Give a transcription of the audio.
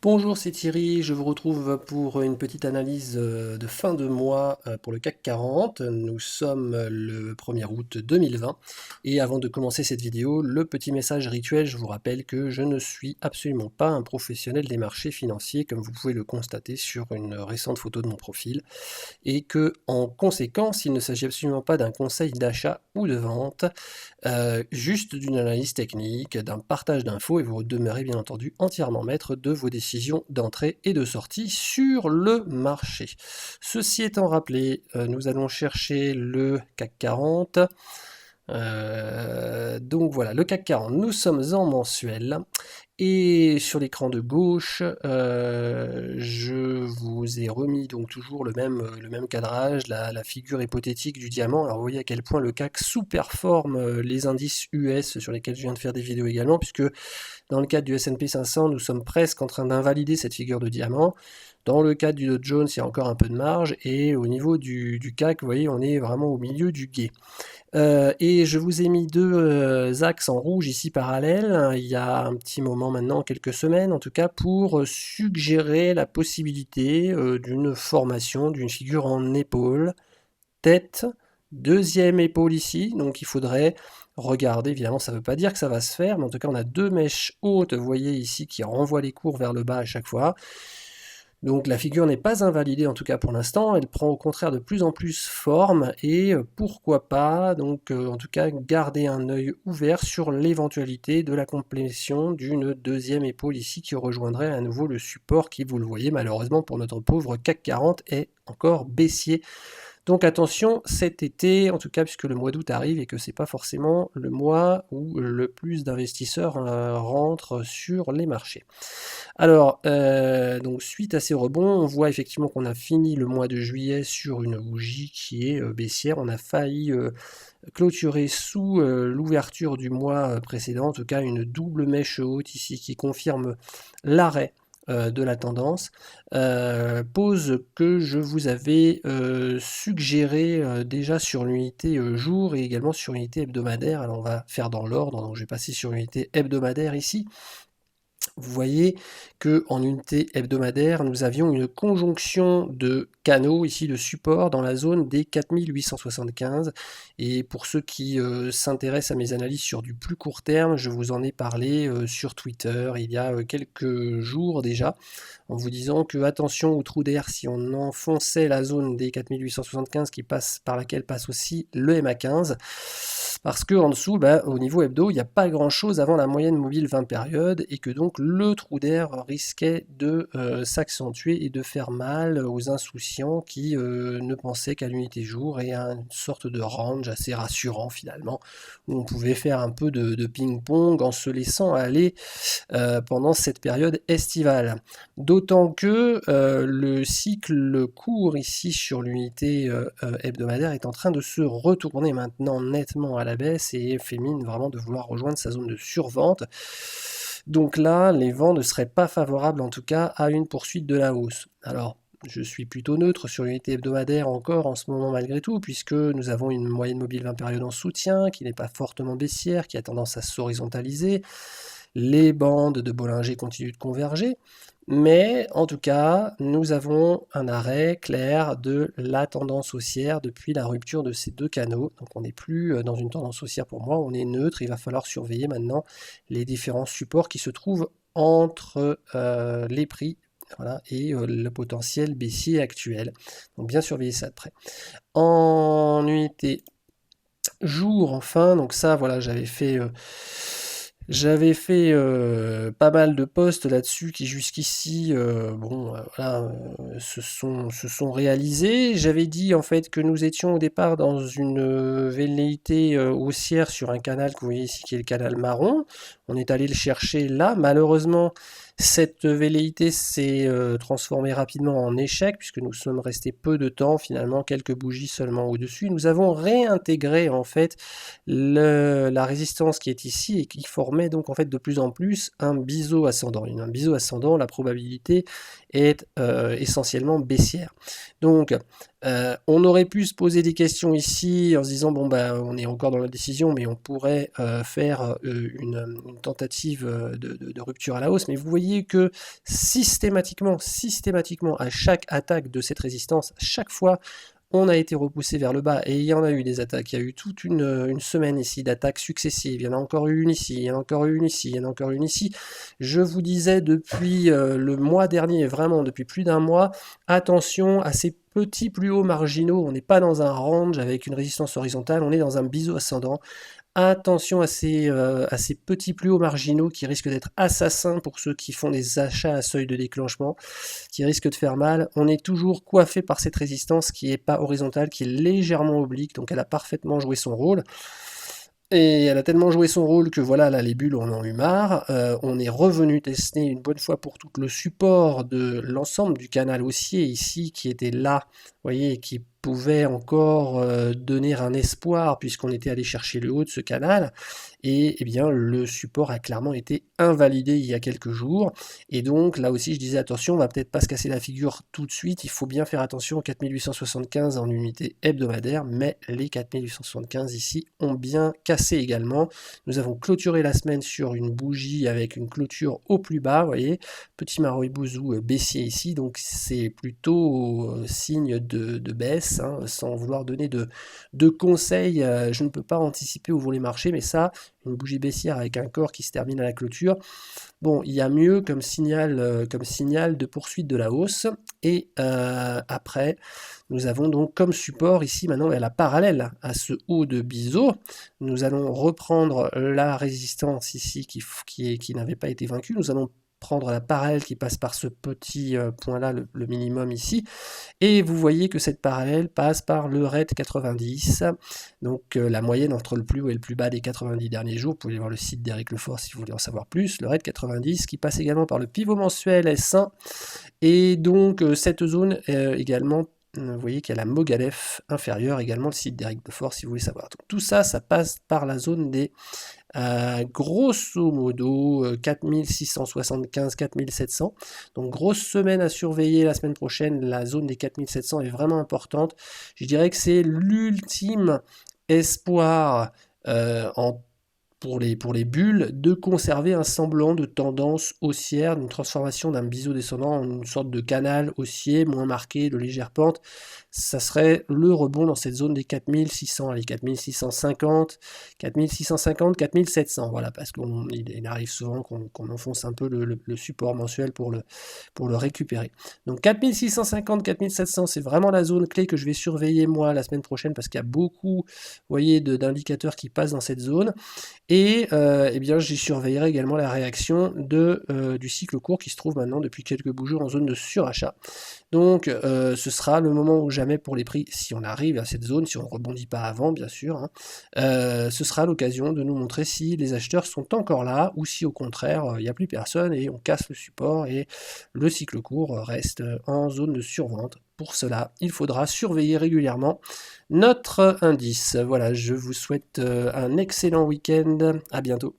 Bonjour, c'est Thierry. Je vous retrouve pour une petite analyse de fin de mois pour le CAC 40. Nous sommes le 1er août 2020 et avant de commencer cette vidéo, le petit message rituel, je vous rappelle que je ne suis absolument pas un professionnel des marchés financiers comme vous pouvez le constater sur une récente photo de mon profil et que en conséquence, il ne s'agit absolument pas d'un conseil d'achat ou de vente, juste d'une analyse technique, d'un partage d'infos et vous demeurez bien entendu entièrement maître de vos décisions d'entrée et de sortie sur le marché. Ceci étant rappelé, nous allons chercher le CAC 40. Donc voilà, le CAC 40, nous sommes en mensuel. Et sur l'écran de gauche, je vous ai remis donc toujours le même cadrage, la figure hypothétique du diamant. Alors vous voyez à quel point le CAC sous-performe les indices US sur lesquels je viens de faire des vidéos également, puisque dans le cadre du S&P 500, nous sommes presque en train d'invalider cette figure de diamant. Dans le cadre du Dow Jones, il y a encore un peu de marge, et au niveau du CAC, vous voyez, on est vraiment au milieu du gué. Et je vous ai mis deux axes en rouge ici parallèles, il y a un petit moment maintenant, quelques semaines en tout cas, pour suggérer la possibilité d'une formation d'une figure en épaule, tête, deuxième épaule ici, donc il faudrait regarder, évidemment ça ne veut pas dire que ça va se faire, mais en tout cas on a deux mèches hautes, vous voyez ici, qui renvoient les cours vers le bas à chaque fois. Donc la figure n'est pas invalidée en tout cas pour l'instant, elle prend au contraire de plus en plus forme et pourquoi pas donc en tout cas garder un œil ouvert sur l'éventualité de la complétion d'une deuxième épaule ici qui rejoindrait à nouveau le support qui, vous le voyez malheureusement pour notre pauvre CAC 40, est encore baissier. Donc attention cet été, en tout cas puisque le mois d'août arrive et que c'est pas forcément le mois où le plus d'investisseurs rentrent sur les marchés. Alors, donc suite à ces rebonds, on voit effectivement qu'on a fini le mois de juillet sur une bougie qui est baissière. On a failli clôturer sous l'ouverture du mois précédent, en tout cas une double mèche haute ici qui confirme l'arrêt de la tendance, pause que je vous avais suggéré déjà sur l'unité jour et également sur l'unité hebdomadaire. Alors on va faire dans l'ordre, donc je vais passer sur l'unité hebdomadaire ici. Vous voyez qu'en unité hebdomadaire, nous avions une conjonction de canaux ici de support dans la zone des 4875. Et pour ceux qui s'intéressent à mes analyses sur du plus court terme, je vous en ai parlé sur Twitter il y a quelques jours déjà, en vous disant que attention au trou d'air si on enfonçait la zone des 4875 par laquelle passe aussi le MA15. Parce que en dessous, au niveau hebdo, il n'y a pas grand chose avant la moyenne mobile 20 périodes et que donc le trou d'air risquait de s'accentuer et de faire mal aux insouciants qui ne pensaient qu'à l'unité jour et à une sorte de range assez rassurant finalement, où on pouvait faire un peu de ping-pong en se laissant aller pendant cette période estivale. D'autant que le cycle court ici sur l'unité hebdomadaire est en train de se retourner maintenant nettement à la baisse et fait mine vraiment de vouloir rejoindre sa zone de survente. Donc là, les vents ne seraient pas favorables en tout cas à une poursuite de la hausse. Alors, je suis plutôt neutre sur l'unité hebdomadaire encore en ce moment malgré tout, puisque nous avons une moyenne mobile 20 périodes en soutien, qui n'est pas fortement baissière, qui a tendance à s'horizontaliser. Les bandes de Bollinger continuent de converger, mais en tout cas, nous avons un arrêt clair de la tendance haussière depuis la rupture de ces deux canaux. Donc on n'est plus dans une tendance haussière pour moi, on est neutre. Il va falloir surveiller maintenant les différents supports qui se trouvent entre les prix, voilà, et le potentiel baissier actuel. Donc bien surveiller ça de près. En unité jour, enfin, donc ça, voilà, j'avais fait pas mal de posts là-dessus qui jusqu'ici voilà, se sont réalisés. J'avais dit en fait que nous étions au départ dans une velléité haussière sur un canal que vous voyez ici qui est le canal marron. On est allé le chercher là. Malheureusement, cette velléité s'est transformée rapidement en échec puisque nous sommes restés peu de temps, finalement quelques bougies seulement au-dessus. Nous avons réintégré en fait la résistance qui est ici et qui formait donc en fait de plus en plus un biseau ascendant. Un biseau ascendant, la probabilité est essentiellement baissière. Donc On aurait pu se poser des questions ici en se disant bon bah on est encore dans la décision, mais on pourrait faire une tentative de rupture à la hausse. Mais vous voyez que systématiquement, à chaque attaque de cette résistance, chaque fois on a été repoussé vers le bas, et il y en a eu des attaques. Il y a eu toute une semaine ici d'attaques successives. Il y en a encore eu une ici, il y en a encore eu une ici, il y en a encore une ici. Je vous disais depuis le mois dernier, vraiment depuis plus d'un mois, attention à ces petits plus hauts marginaux. On n'est pas dans un range avec une résistance horizontale, on est dans un biseau ascendant. Attention à ces petits plus hauts marginaux qui risquent d'être assassins pour ceux qui font des achats à seuil de déclenchement, qui risquent de faire mal. On est toujours coiffé par cette résistance qui n'est pas horizontale, qui est légèrement oblique, donc elle a parfaitement joué son rôle. Et elle a tellement joué son rôle que voilà, là les bulles en ont eu marre. On est revenu tester une bonne fois pour toutes le support de l'ensemble du canal haussier ici qui était là, vous voyez, qui pouvait encore donner un espoir puisqu'on était allé chercher le haut de ce canal. Et eh bien le support a clairement été invalidé il y a quelques jours. Et donc là aussi je disais attention, on va peut-être pas se casser la figure tout de suite. Il faut bien faire attention aux 4875 en unité hebdomadaire, mais les 4875 ici ont bien cassé également. Nous avons clôturé la semaine sur une bougie avec une clôture au plus bas, vous voyez, petit maroïbouzou baissier ici, donc c'est plutôt signe de baisse, hein, sans vouloir donner de conseils. Je ne peux pas anticiper où vont les marchés, mais ça, une bougie baissière avec un corps qui se termine à la clôture, bon, il y a mieux comme signal de poursuite de la hausse. Et après, nous avons donc comme support ici maintenant la parallèle à ce haut de biseau. Nous allons reprendre la résistance ici qui n'avait pas été vaincue. Nous allons prendre la parallèle qui passe par ce petit point-là, le minimum ici. Et vous voyez que cette parallèle passe par le RET 90, donc la moyenne entre le plus haut et le plus bas des 90 derniers jours. Vous pouvez aller voir le site d'Eric Lefort si vous voulez en savoir plus. Le RET 90 qui passe également par le pivot mensuel S1. Et donc cette zone également, vous voyez qu'il y a la Mogalef inférieure, également le site d'Eric Lefort si vous voulez savoir. Donc, tout ça, ça passe par la zone des grosso modo 4675, 4700. Donc grosse semaine à surveiller la semaine prochaine. La zone des 4700 est vraiment importante. Je dirais que c'est l'ultime espoir pour les bulles de conserver un semblant de tendance haussière, d'une transformation d'un biseau descendant en une sorte de canal haussier moins marqué, de légère pente. Ça serait le rebond dans cette zone des 4600, les 4650, 4650, 4700, voilà, parce qu'il arrive souvent qu'on enfonce un peu le support mensuel pour le récupérer. Donc 4650, 4700, c'est vraiment la zone clé que je vais surveiller moi la semaine prochaine, parce qu'il y a beaucoup, vous voyez, d'indicateurs qui passent dans cette zone. Et eh bien, j'y surveillerai également la réaction du cycle court qui se trouve maintenant depuis quelques beaux jours en zone de surachat. Donc ce sera le moment ou jamais pour les prix, si on arrive à cette zone, si on ne rebondit pas avant bien sûr, hein, ce sera l'occasion de nous montrer si les acheteurs sont encore là ou si au contraire il n'y a plus personne et on casse le support et le cycle court reste en zone de survente. Pour cela, il faudra surveiller régulièrement notre indice. Voilà, je vous souhaite un excellent week-end, à bientôt.